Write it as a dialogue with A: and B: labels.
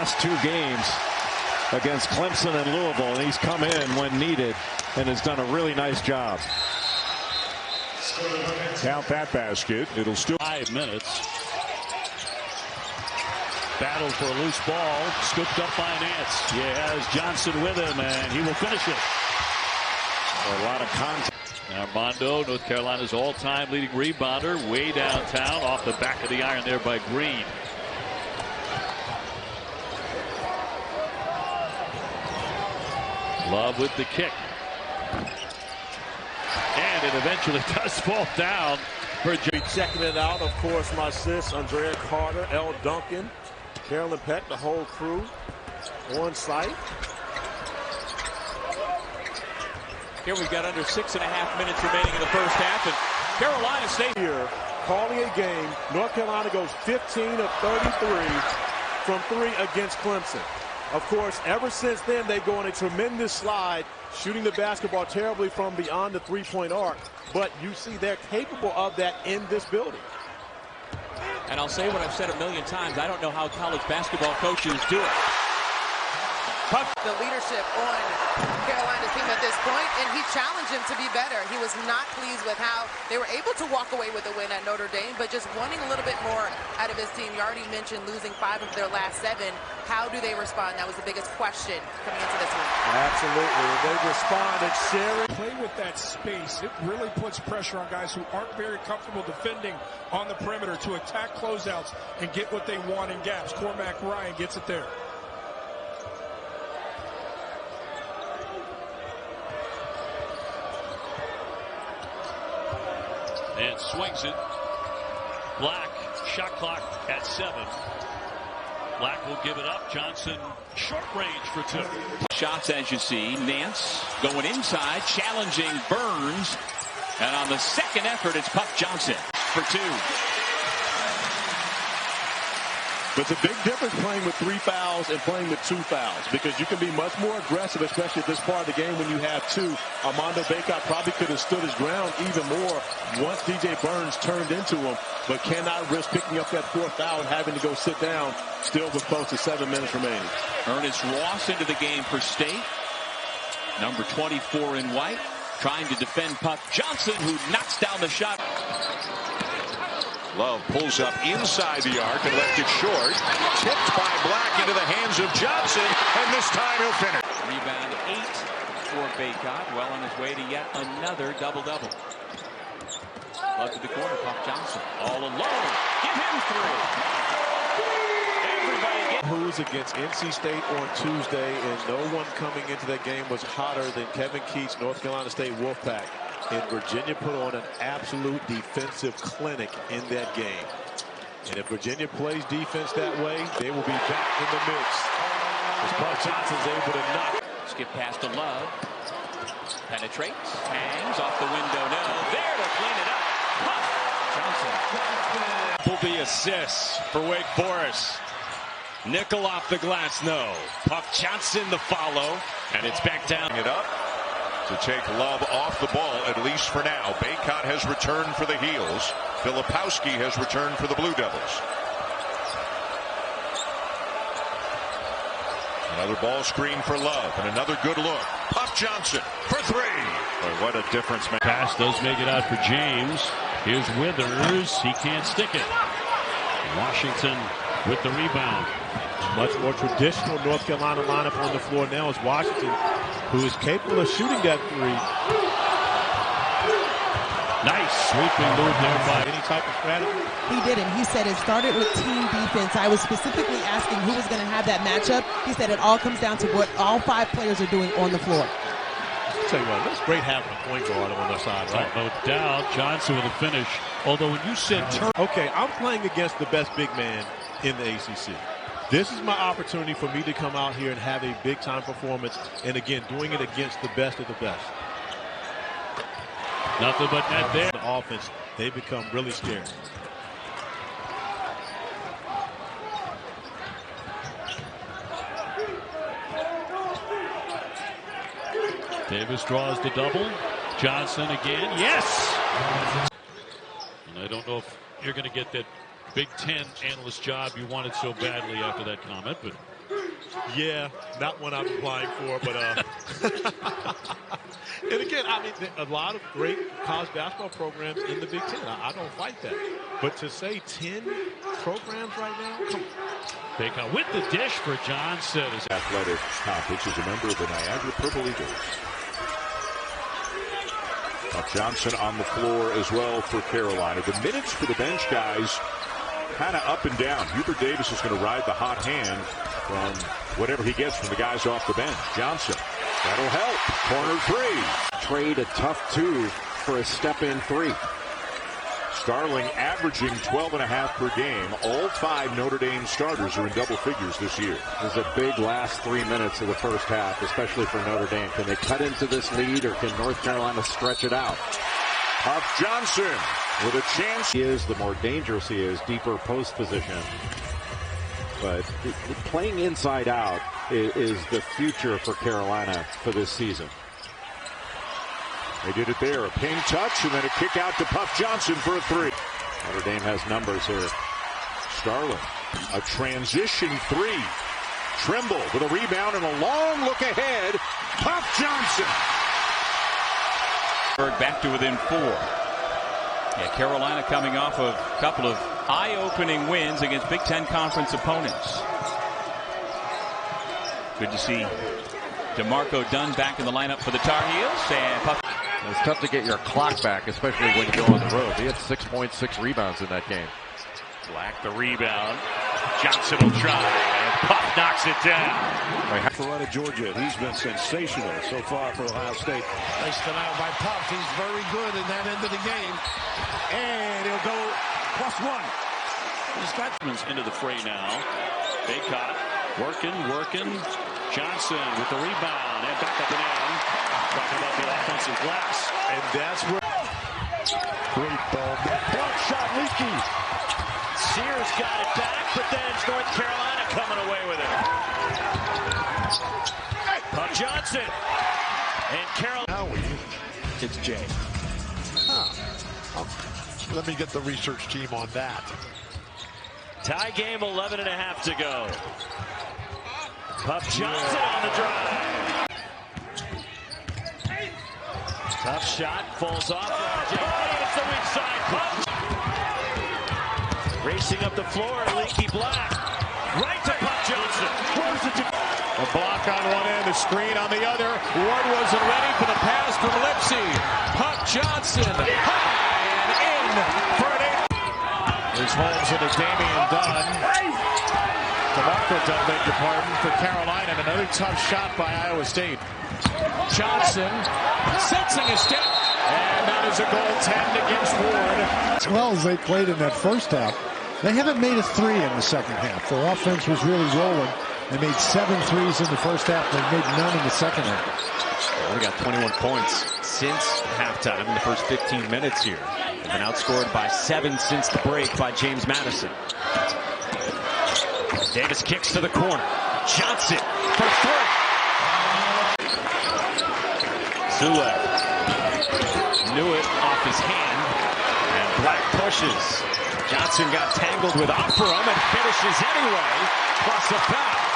A: last two games against Clemson and Louisville, and he's come in when needed and has done a really nice job.
B: Count that basket. It'll still
C: 5 minutes. Battle for a loose ball, scooped up by Nance. He has Johnson with him, and he will finish it.
A: A lot of contact.
C: Armando, North Carolina's all-time leading rebounder, way downtown, off the back of the iron there by Green. Love with the kick. And it eventually does fall down for Jay.
D: Checking it out, of course, my sis, Andrea Carter, L. Duncan, Carolyn Peck, the whole crew on site.
E: Here we've got under 6.5 minutes remaining in the first half, and Carolina State
D: here calling a game. North Carolina goes 15 of 33 from 3 against Clemson. Of course, ever since then, they go on a tremendous slide, shooting the basketball terribly from beyond the three-point arc. But you see they're capable of that in this building.
E: And I'll say what I've said a million times. I don't know how college basketball coaches do it.
F: The leadership on Carolina's team at this point, and he challenged him to be better. He was not pleased with how they were able to walk away with a win at Notre Dame, but just wanting a little bit more out of his team. You already mentioned losing 5 of their last 7. How do they respond? That was the biggest question coming into this one.
D: Absolutely. They responded, sharing.
G: Play with that space. It really puts pressure on guys who aren't very comfortable defending on the perimeter to attack closeouts and get what they want in gaps. Cormac Ryan gets it there.
C: And swings it. Black, shot clock at 7. Black will give it up. Johnson, short range for 2.
E: Shots, as you see. Nance going inside, challenging Burns. And on the second effort, it's Puff Johnson for 2.
D: But it's a big difference playing with 3 fouls and playing with 2 fouls, because you can be much more aggressive, especially at this part of the game when you have 2. Armando Bacot probably could have stood his ground even more once DJ Burns turned into him, but cannot risk picking up that 4th foul and having to go sit down still with close to 7 minutes remaining.
E: Ernest Ross into the game for State. Number 24 in white, trying to defend Puff Johnson, who knocks down the shot.
B: Love pulls up inside the arc and left it short. Tipped by Black into the hands of Johnson, and this time he'll finish.
E: Rebound 8 for Bacot, well on his way to yet another double-double. Love to the corner, Puff Johnson all alone. Give him 3. Everybody get.
D: Who's against NC State on Tuesday, and no one coming into that game was hotter than Kevin Keats, North Carolina State Wolfpack. And Virginia put on an absolute defensive clinic in that game. And if Virginia plays defense that way, they will be back in the mix. As Puff Johnson's able to knock.
E: Skip past to Love. Penetrates. Hangs off the window. No. There to clean it up. Puff Johnson.
A: Will be assists for Wake Forest. Nickel off the glass, no. Puff Johnson the follow, and it's back down.
B: It up to take Love off the ball, at least for now. Bacot has returned for the Heels. Filipowski has returned for the Blue Devils. Another ball screen for Love, and another good look. Puff Johnson for 3.
A: Boy, what a difference maker.
C: Pass does make it out for James. Here's Withers. He can't stick it. Washington with the rebound.
D: Much more traditional North Carolina lineup on the floor now is Washington, who is capable of shooting that 3.
C: Nice sweeping move there by
D: any type of strategy.
H: He didn't. He said it started with team defense. I was specifically asking who was going to have that matchup. He said it all comes down to what all 5 players are doing on the floor.
D: I'll tell you what, it's great having a point guard on their side, right?
C: No doubt. Johnson with a finish. Although when you said turn.
D: Okay, I'm playing against the best big man in the ACC. This is my opportunity for me to come out here and have a big-time performance, and again, doing it against the best of the best.
C: Nothing but net there.
D: The offense, they become really scared.
C: Davis draws the double. Johnson again. Yes! And I don't know if you're going to get that Big Ten analyst job you wanted so badly after that comment, but
D: Yeah, not one I'm applying for, but and again, I mean, a lot of great college basketball programs in the Big Ten. I don't fight that. But to say 10 programs right now, come on.
C: Bacon with the dish for Johnson.
B: Athletic Conference is a member of the Niagara Purple Eagles. Johnson on the floor as well for Carolina. The minutes for the bench guys kind of up and down. Hubert Davis is going to ride the hot hand from whatever he gets from the guys off the bench. Johnson, that'll help. Corner three.
I: Trade a tough 2 for a step-in 3.
B: Starling averaging 12.5 per game. All 5 Notre Dame starters are in double figures this year.
I: There's a big last 3 minutes of the first half, especially for Notre Dame. Can they cut into this lead, or can North Carolina stretch it out?
B: Puff Johnson with a chance.
I: He is, the more dangerous he is, deeper post position. But playing inside out is the future for Carolina for this season.
B: They did it there. A ping touch and then a kick out to Puff Johnson for a 3.
I: Notre Dame has numbers here.
B: Starling, a transition 3. Trimble with a rebound and a long look ahead. Puff Johnson.
E: Back to within 4. Yeah, Carolina coming off of a couple of eye-opening wins against Big Ten Conference opponents. Good to see DeMarco Dunn back in the lineup for the Tar Heels. And Puff.
I: It's tough to get your clock back, especially when you go on the road. He had 6 points, 6 rebounds in that game.
C: Black the rebound. Johnson will try, and Puff knocks it down.
D: For out of Georgia, he's been sensational so far for Ohio State.
G: Nice denial by Puff. He's very good in that end of the game.
D: And he'll go +1.
C: He's got into the fray now. Bacot working. Johnson with the rebound and back up and in. Talking about the offensive glass.
D: And that's where great ball. Block shot leaky.
C: Sears got it back, but then it's North Carolina coming away with it. Puff Johnson and Carolina.
D: It's Jay.
J: Let me get the research team on that.
C: Tie game, 11.5 to go. Puff Johnson on the drive. Tough shot, falls off. It's the weak side. Puff. Racing up the floor, Leaky Black. Right to Puff Johnson.
A: A block on one end, a screen on the other. Ward wasn't ready for the pass from Lipsy. Puff Johnson, high and in for an 8. His holds into Damian Dunn. DeMarco Dunn, beg your pardon, for Carolina. And another tough shot by Iowa State. Johnson sensing a step, and that is a goal 10 against Ward.
J: As well as they played in that first half, they haven't made a 3 in the second half. Their offense was really rolling. They made 7 threes in the first half. They made none in the second half.
A: We got 21 points since halftime in the first 15 minutes here. They've been outscored by 7 since the break by James Madison. Davis kicks to the corner. Johnson for 3. Zule knew it off his hand, and Black pushes. Johnson got tangled with Opperum and finishes anyway, plus a foul.